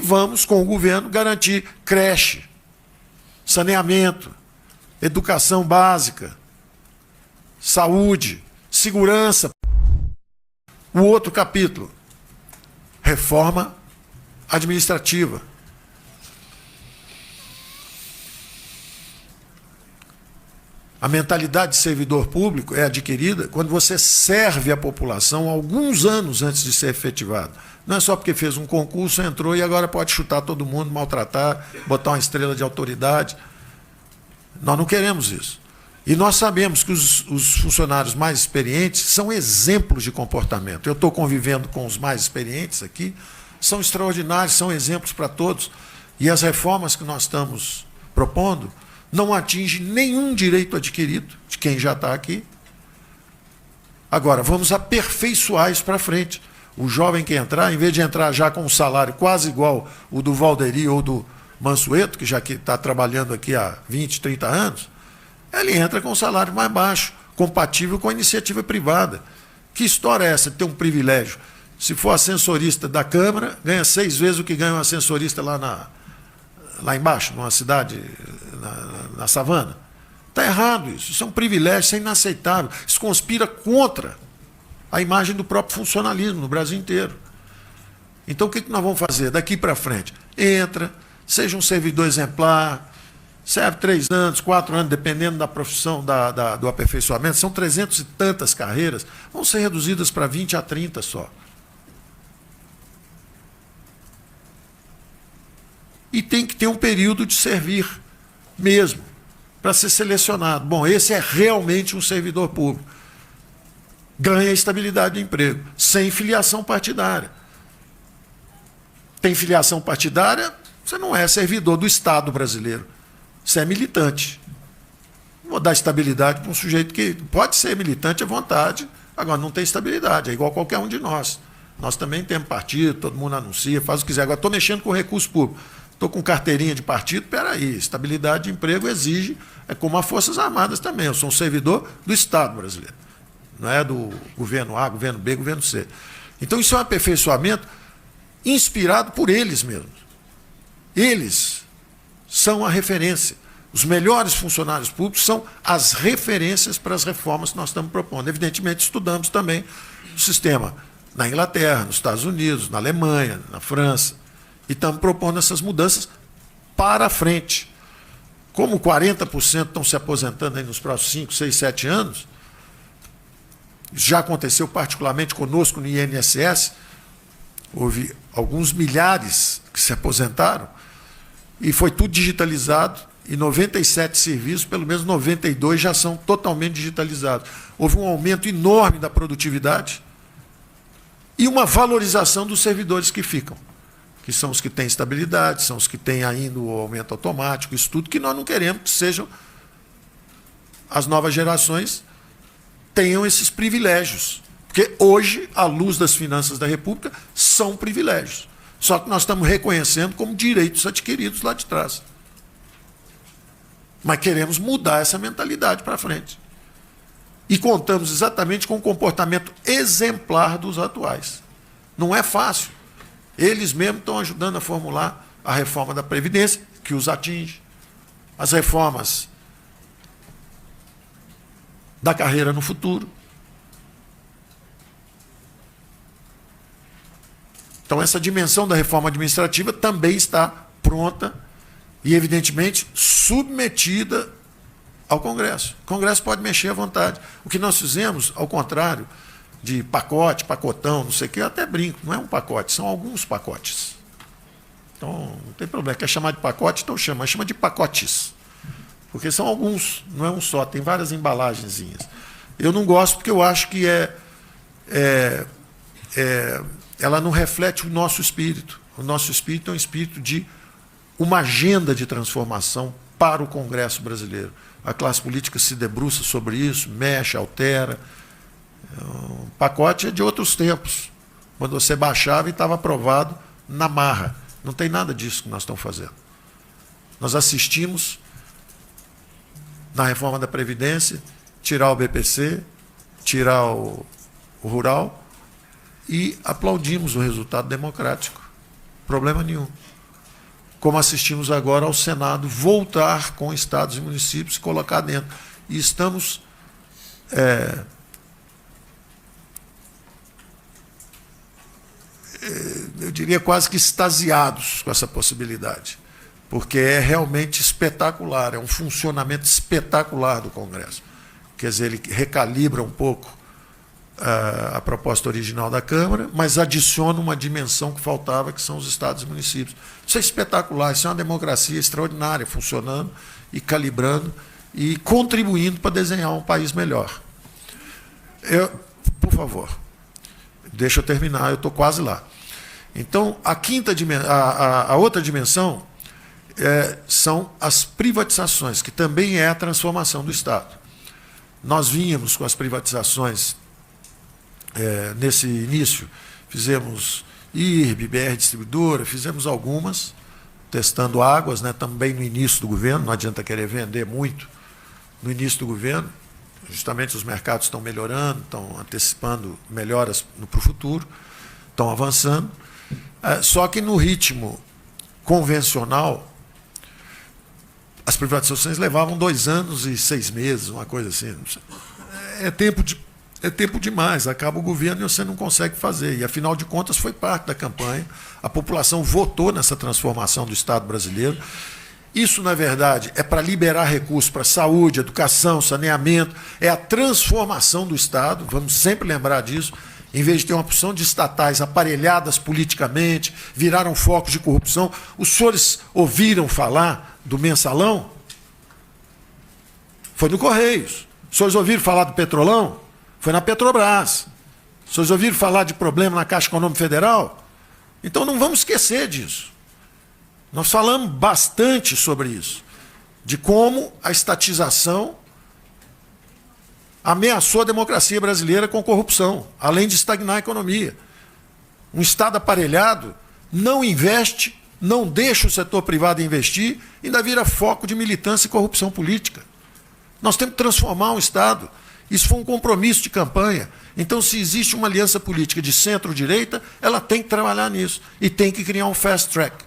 E vamos, com o governo, garantir creche, saneamento, educação básica, saúde, segurança. O outro capítulo, reforma administrativa. A mentalidade de servidor público é adquirida quando você serve a população alguns anos antes de ser efetivado. Não é só porque fez um concurso, entrou e agora pode chutar todo mundo, maltratar, botar uma estrela de autoridade. Nós não queremos isso. E nós sabemos que os funcionários mais experientes são exemplos de comportamento. Eu estou convivendo com os mais experientes aqui, são extraordinários, são exemplos para todos. E as reformas que nós estamos propondo não atingem nenhum direito adquirido de quem já está aqui. Agora, vamos aperfeiçoar isso para frente. O jovem que entrar, em vez de entrar já com um salário quase igual o do Valderi ou do Mansueto, que já está trabalhando aqui há 20, 30 anos, ele entra com um salário mais baixo, compatível com a iniciativa privada. Que história é essa de ter um privilégio? Se for ascensorista da Câmara, ganha 6 vezes o que ganha um ascensorista lá embaixo, numa cidade, na savana. Está errado isso. Isso é um privilégio, isso é inaceitável. Isso conspira contra a imagem do próprio funcionalismo no Brasil inteiro. Então, o que nós vamos fazer daqui para frente? Entra, seja um servidor exemplar, serve 3 anos, 4 anos, dependendo da profissão, do aperfeiçoamento. São 300 e tantas carreiras, vão ser reduzidas para 20 a 30 só. E tem que ter um período de servir mesmo, para ser selecionado. Bom, esse é realmente um servidor público. Ganha estabilidade de emprego, sem filiação partidária. Tem filiação partidária, você não é servidor do Estado brasileiro. Você é militante. Vou dar estabilidade para um sujeito que pode ser militante à vontade, agora não tem estabilidade, é igual qualquer um de nós. Nós também temos partido, todo mundo anuncia, faz o que quiser. Agora estou mexendo com recurso público, estou com carteirinha de partido, peraí, estabilidade de emprego exige, é como as Forças Armadas também, eu sou um servidor do Estado brasileiro, não é do governo A, governo B, governo C. Então isso é um aperfeiçoamento inspirado por eles mesmos. Eles são a referência. Os melhores funcionários públicos são as referências para as reformas que nós estamos propondo. Evidentemente, estudamos também o sistema na Inglaterra, nos Estados Unidos, na Alemanha, na França, e estamos propondo essas mudanças para a frente. Como 40% estão se aposentando aí nos próximos 5, 6, 7 anos, já aconteceu particularmente conosco no INSS, houve alguns milhares que se aposentaram, e foi tudo digitalizado, e 97 serviços, pelo menos 92 já são totalmente digitalizados. Houve um aumento enorme da produtividade e uma valorização dos servidores que ficam, que são os que têm estabilidade, são os que têm ainda o aumento automático, isso tudo que nós não queremos que sejam as novas gerações tenham esses privilégios. Porque hoje, à luz das finanças da República, são privilégios. Só que nós estamos reconhecendo como direitos adquiridos lá de trás. Mas queremos mudar essa mentalidade para frente. E contamos exatamente com o comportamento exemplar dos atuais. Não é fácil. Eles mesmos estão ajudando a formular a reforma da Previdência, que os atinge, as reformas da carreira no futuro. Então, essa dimensão da reforma administrativa também está pronta e, evidentemente, submetida ao Congresso. O Congresso pode mexer à vontade. O que nós fizemos, ao contrário de pacote, pacotão, não sei o quê, eu até brinco, não é um pacote, são alguns pacotes. Então, não tem problema. Quer chamar de pacote, então chama. Chama de pacotes. Porque são alguns, não é um só, tem várias embalagenzinhas. Eu não gosto porque eu acho que ela não reflete o nosso espírito. O nosso espírito é um espírito de uma agenda de transformação para o Congresso brasileiro. A classe política se debruça sobre isso, mexe, altera. O pacote é de outros tempos, quando você baixava e estava aprovado na marra. Não tem nada disso que nós estamos fazendo. Nós assistimos, na reforma da Previdência, tirar o BPC, tirar o rural, e aplaudimos o resultado democrático. problema nenhum. Como assistimos agora ao Senado voltar com estados e municípios e colocar dentro. E estamos eu diria quase que extasiados com essa possibilidade, porque é realmente espetacular, é um funcionamento espetacular do Congresso. Quer dizer, ele recalibra um pouco a proposta original da Câmara, mas adiciona uma dimensão que faltava, que são os estados e municípios. Isso é espetacular, isso é uma democracia extraordinária, funcionando e calibrando e contribuindo para desenhar um país melhor. Por favor, deixa eu terminar, eu estou quase lá. Então, a outra dimensão são as privatizações, que também é a transformação do Estado. Nós vínhamos com as privatizações nesse início, fizemos IRB, BR Distribuidora, fizemos algumas, testando águas, né, também no início do governo, não adianta querer vender muito no início do governo, justamente os mercados estão melhorando, estão antecipando melhoras para o futuro, estão avançando, só que no ritmo convencional, as privatizações levavam 2 anos e 6 meses, uma coisa assim. É tempo demais, acaba o governo e você não consegue fazer. E, afinal de contas, foi parte da campanha. A população votou nessa transformação do Estado brasileiro. Isso, na verdade, é para liberar recursos para saúde, educação, saneamento. É a transformação do Estado, vamos sempre lembrar disso. Em vez de ter uma opção de estatais aparelhadas politicamente, viraram focos de corrupção. Os senhores ouviram falar do mensalão? Foi no Correios. Os senhores ouviram falar do Petrolão? Foi na Petrobras. Os senhores ouviram falar de problema na Caixa Econômica Federal? Então não vamos esquecer disso. Nós falamos bastante sobre isso, de como a estatização ameaçou a democracia brasileira com corrupção, além de estagnar a economia. Um Estado aparelhado não investe, não deixa o setor privado investir, ainda vira foco de militância e corrupção política. Nós temos que transformar um Estado. Isso foi um compromisso de campanha. Então, se existe uma aliança política de centro-direita, ela tem que trabalhar nisso e tem que criar um fast track.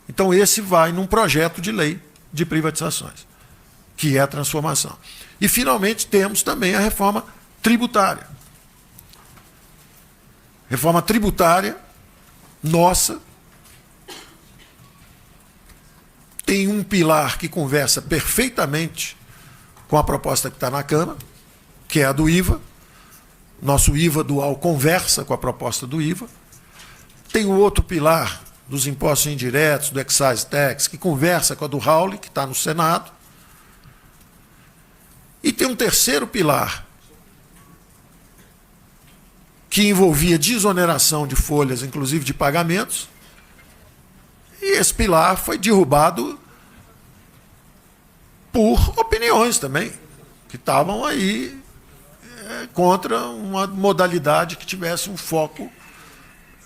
Então, esse vai num projeto de lei de privatizações, que é a transformação. E, finalmente, temos também a reforma tributária. Reforma tributária nossa tem um pilar que conversa perfeitamente com a proposta que está na Câmara, que é a do IVA. Nosso IVA dual conversa com a proposta do IVA. Tem o outro pilar dos impostos indiretos, do excise tax, que conversa com a do Raul, que está no Senado. E tem um terceiro pilar, que envolvia desoneração de folhas, inclusive de pagamentos, e esse pilar foi derrubado por opiniões também, que estavam aí contra uma modalidade que tivesse um foco,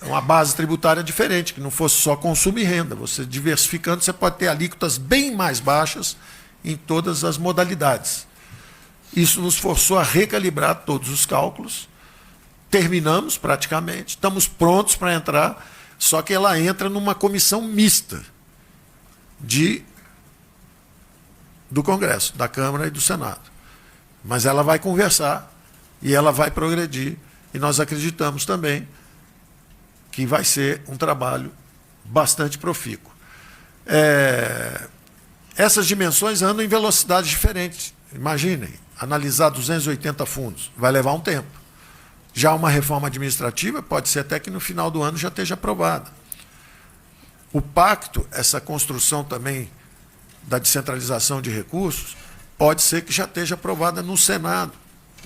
uma base tributária diferente, que não fosse só consumo e renda. Você diversificando, você pode ter alíquotas bem mais baixas em todas as modalidades. Isso nos forçou a recalibrar todos os cálculos. Terminamos praticamente, estamos prontos para entrar, só que ela entra numa comissão mista do Congresso, da Câmara e do Senado. Mas ela vai conversar e ela vai progredir, e nós acreditamos também que vai ser um trabalho bastante profícuo. Essas dimensões andam em velocidades diferentes. Imaginem, analisar 280 fundos vai levar um tempo. Já uma reforma administrativa pode ser até que no final do ano já esteja aprovada. O pacto, essa construção também da descentralização de recursos, pode ser que já esteja aprovada no Senado.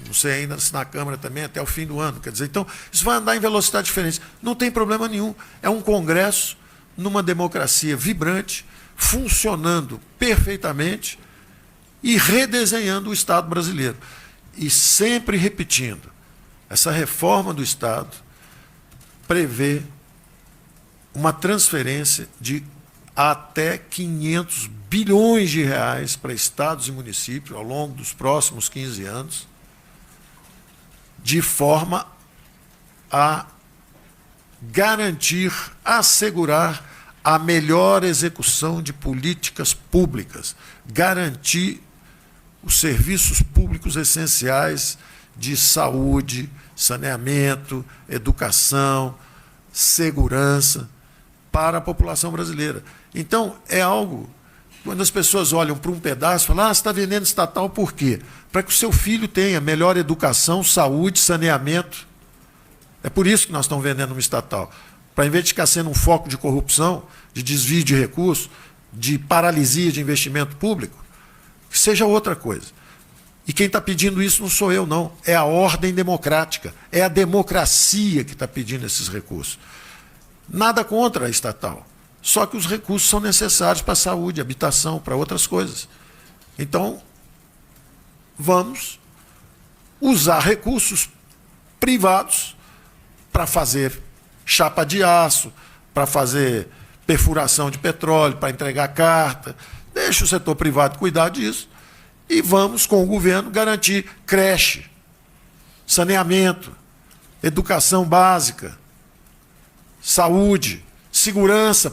Não sei ainda se na Câmara também até o fim do ano. Quer dizer, então, isso vai andar em velocidade diferente. Não tem problema nenhum. É um Congresso numa democracia vibrante, funcionando perfeitamente e redesenhando o Estado brasileiro. E sempre repetindo, essa reforma do Estado prevê uma transferência de até 500 bilhões de reais para estados e municípios ao longo dos próximos 15 anos, de forma a garantir, assegurar a melhor execução de políticas públicas, garantir os serviços públicos essenciais de saúde, saneamento, educação, segurança para a população brasileira. Então, é algo, quando as pessoas olham para um pedaço, falam, você está vendendo estatal por quê? Para que o seu filho tenha melhor educação, saúde, saneamento. É por isso que nós estamos vendendo uma estatal. Para, em vez de ficar sendo um foco de corrupção, de desvio de recursos, de paralisia de investimento público, que seja outra coisa. E quem está pedindo isso não sou eu, não. É a ordem democrática. É a democracia que está pedindo esses recursos. Nada contra a estatal. Só que os recursos são necessários para a saúde, habitação, para outras coisas. Então, vamos usar recursos privados para fazer chapa de aço, para fazer perfuração de petróleo, para entregar carta. Deixa o setor privado cuidar disso. E vamos, com o governo, garantir creche, saneamento, educação básica, saúde, segurança